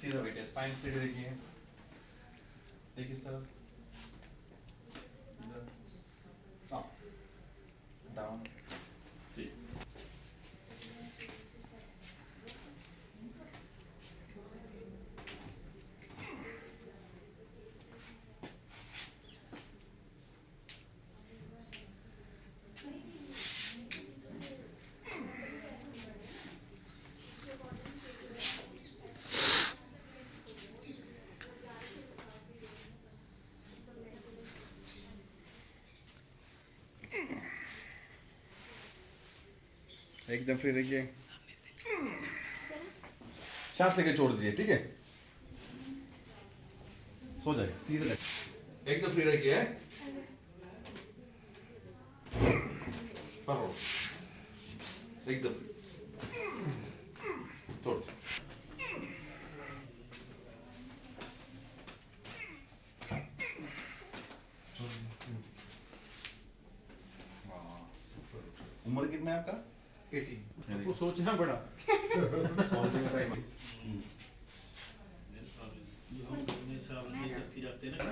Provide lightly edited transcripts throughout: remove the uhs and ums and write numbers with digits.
सीधा बैठिए, स्पाइन सीधे रखिए, देखिए इस तरफ, अप, डाउन, ठीक। एकदम फ्री रखिए, सांस लेके छोड़ दीजिए, ठीक है, सो जाइए, सीधे रखिए, एकदम फ्री रखिए, पकड़ो, एकदम थोड़ा सा, उम्र कितना है आपका? 18। आपको सोचना पड़ा।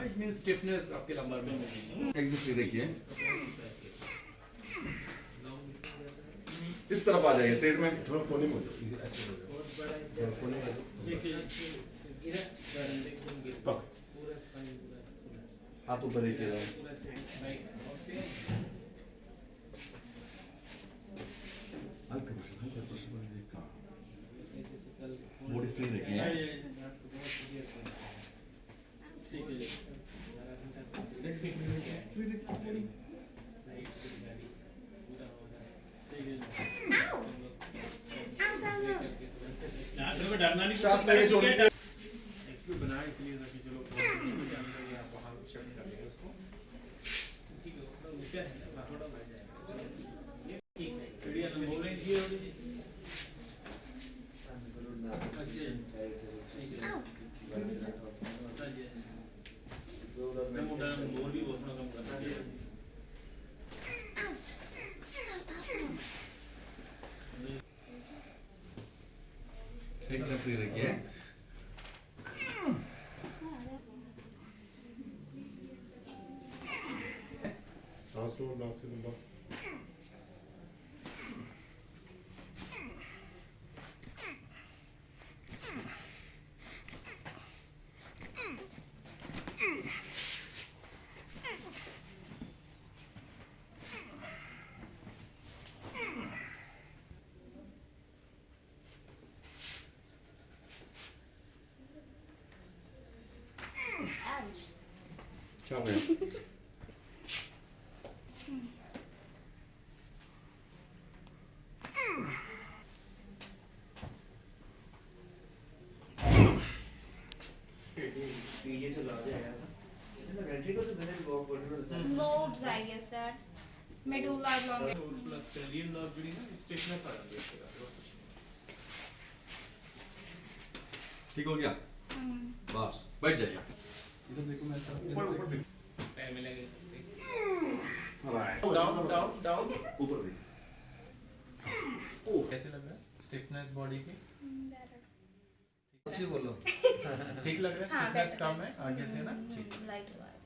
इट मींस स्टिफनेस आपके लंबर में एकदम फ्री रखिए, इस तरफ आ जाइए, साइड में थोड़ा कोने में हो जाओ, ऐसे हो जाओ, कोने में पक, हाथ ऊपर रखिए, बॉडी फ्री रखिए, डरना नहीं, सांस लेके छोड़िए, बना इसलिए ताकि चलो आप वहाँ शिफ्ट कर लेंगे उसको, ठीक है, थोड़ा नीचे है ना, थोड़ा लग जाएगा, ये ठीक है, वीडियो हम बोल रहे हैं ये वाली मैं मोटा बोल भी बहुत कम करना है, एकदम फ्री रखिए, सांस लो नाक से लंबा, क्या हो गया? Lobes, I guess that. Medulla oblongata. Scalene nerve जुड़ी ना, स्टिफनेस आ जाती है इसके बाद, ठीक हो गया? बस बैठ जाइए, इधर देखो, मैं ऊपर ऊपर देखो, पैर में लगे, डाउन डाउन डाउन, ऊपर देखो, कैसे लग रहा है स्टिफनेस बॉडी की? अच्छी बोलो, ठीक लग रहा है, हाँ, स्टिफनेस better. कम है आगे से ना, ठीक। Light हुआ है.